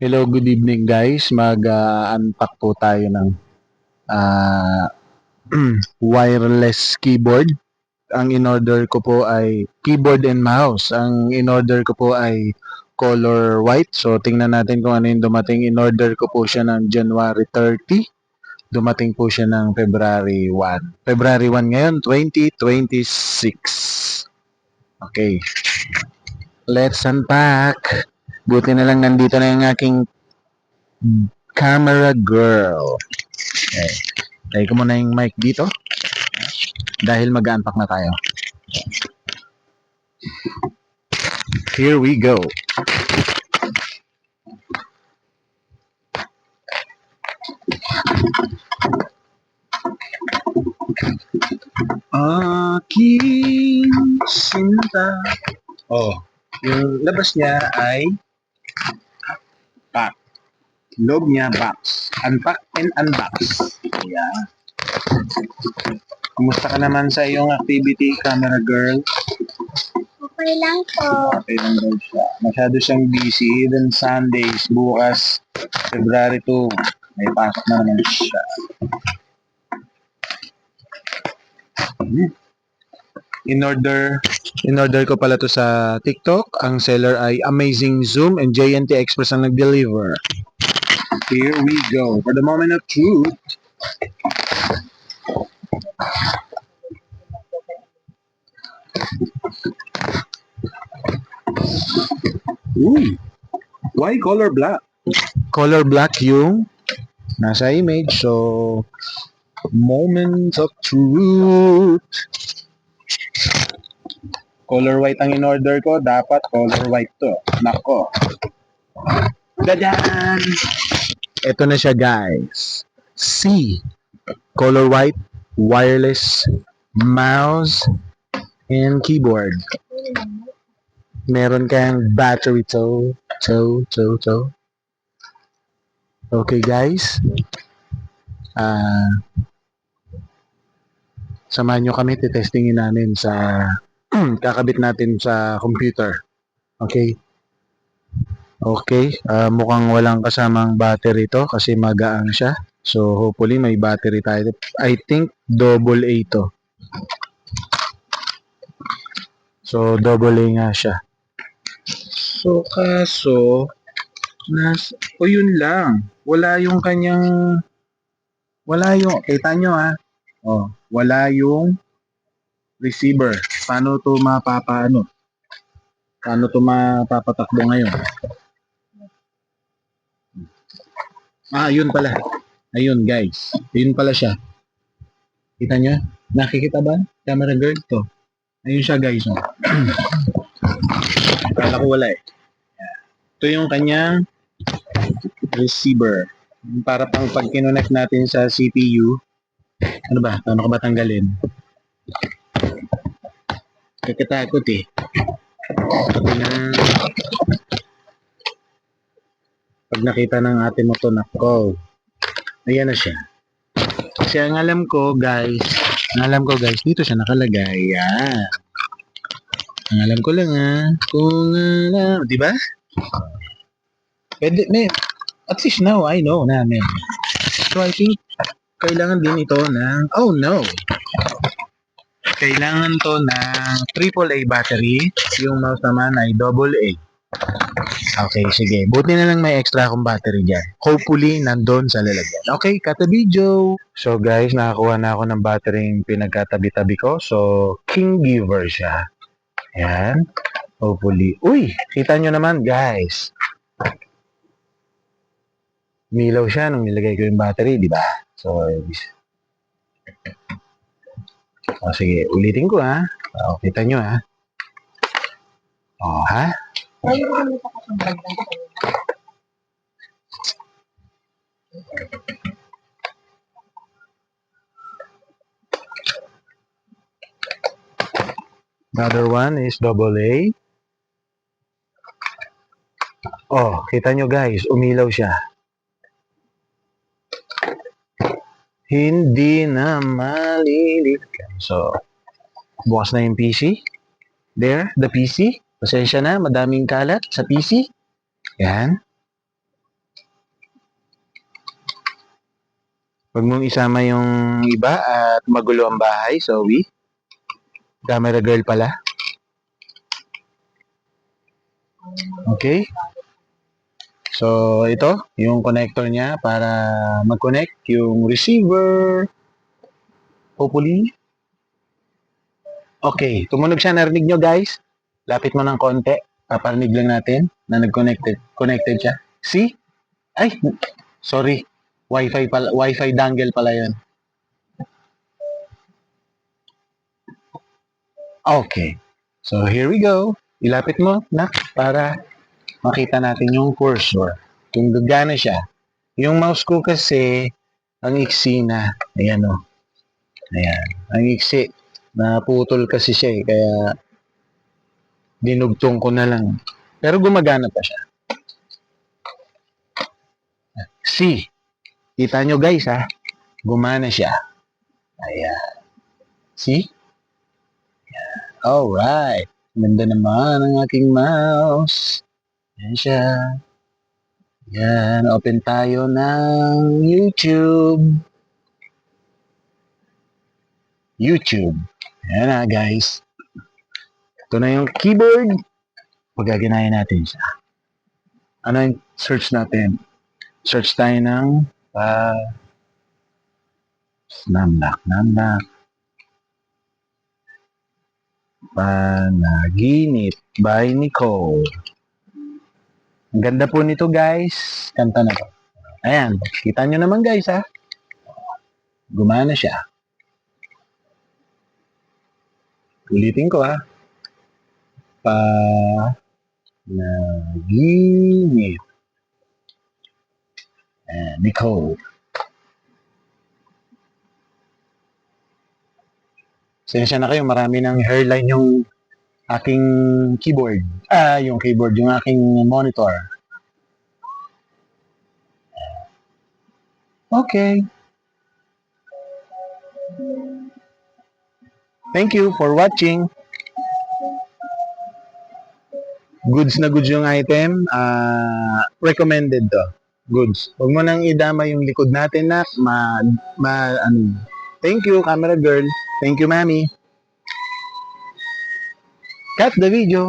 Hello, good evening guys. Mag-unpack po tayo ng ah, wireless keyboard. Ang in-order ko po ay keyboard and mouse. Ang in-order ko po ay color white. So tingnan natin kung ano yung dumating. In-order ko po siya ng January 30. Dumating po siya ng February 1. February 1 ngayon, 2026. Okay, let's unpack. Buti na lang nandito na yung aking camera girl. Okay. Lagay ko muna yung mic dito dahil mag-unpack na tayo. Here we go. Aking sinta. Oh, yung labas niya ay pack. Loob niya box. Unpack and unbox. Yeah. Kumusta ka naman sa iyong activity, camera girl? Okay lang po. Okay lang daw siya. Masyado siyang busy. Even Sundays, bukas, February 2, may pasok na naman siya. In-order ko pala to sa TikTok. Ang seller ay Amazing Zoom and JNT Express ang nag-deliver. Here we go. For the moment of truth. Uy, why color black? Color black yung nasa image. So, moment of truth. Color white ang in-order ko. Dapat color white to. Nako. Dadan! Ito na siya guys. C. Color white, wireless, mouse, and keyboard. Meron kang battery tow. Okay guys. Samahan nyo kami. Titestingin namin sa kakabit natin sa computer. Okay. Okay, mukhang walang kasamang battery to kasi magaang siya. So, hopefully may battery tayo. I think double A to. So, double A nga siya. So, kaso, yun lang. Wala yung kanyang, kita nyo wala yung receiver. Paano to Paano to mapapatakbo ngayon? Yun pala. Ayun guys. Yun pala siya. Kita nyo? Nakikita ba? Camera girl to. Ayun siya guys. Akala ko wala eh. Ito yung kanyang receiver. Para pang pag kinonect natin sa CPU. Ano ba? Paano ko ba tanggalin? Kakatakot eh. Pati na pag nakita ng ate mo to, nako. Ayan na siya. Kasi ang alam ko guys, dito siya nakalagay. Yan. Ang alam ko lang kung alam, di ba? Pwede, at least now I know namin. So I think kailangan din ito ng, oh no! Kailangan to ng AAA battery. Yung mouse naman ay AA. Okay, sige. Buti na lang may extra akong battery dyan. Hopefully, nandun sa lalagyan. Okay, cut the video. So guys, nakakuha na ako ng battery yung pinagkatabi-tabi ko. So, King Giver siya. Ayan. Hopefully. Uy, kita nyo naman guys. Milaw siya nung nilagay ko yung battery, di ba? So, sige, ulitin ko kita nyo ha? Another one is AA. Oh, kita nyo guys, umilaw siya. Hindi na malilikan. So, bukas na yung PC. There, the PC. Pasensya na, madaming kalat sa PC. Yan. Huwag mong isama yung iba at magulo ang bahay, Zoe. Camera girl pala. Okay? So, ito, yung connector niya para mag-connect yung receiver. Hopefully. Okay, tumunog siya. Narinig nyo, guys? Lapit mo ng konti. Paparinig lang natin na connected siya. See? Ay, sorry. Wi-Fi dongle pala yun. Okay. So, here we go. Ilapit mo, nak, para makita natin yung cursor. Kung gagana siya. Yung mouse ko kasi, ang iksi na. Ayan o. Ayan. Ang iksi. Naputol kasi siya eh. Kaya, dinugtong ko na lang. Pero gumagana pa siya. See? Kita nyo guys ha. Gumana siya. Ayan. See? Alright. Ganda naman ang aking mouse. Ayan siya. Yan, open tayo ng YouTube. YouTube. Ayan na, guys. Ito na yung keyboard. Pagaganayan natin siya. Ano yung search natin? Search tayo ng Namnak. Panaginip by Nicole. Ang ganda po nito, guys. Kanta na to. Ayan. Kita nyo naman, guys, ha? Gumana siya. Ulitin ko, ha? Panaginip. Ayan, Nicole. Sensya na kayo, marami ng hairline yung aking keyboard. Yung keyboard, yung aking monitor. Okay. Thank you for watching. Goods na goods yung item. Recommended to. Goods. Huwag mo nang idama yung likod natin na Thank you, camera girl. Thank you, mami. Cut the video.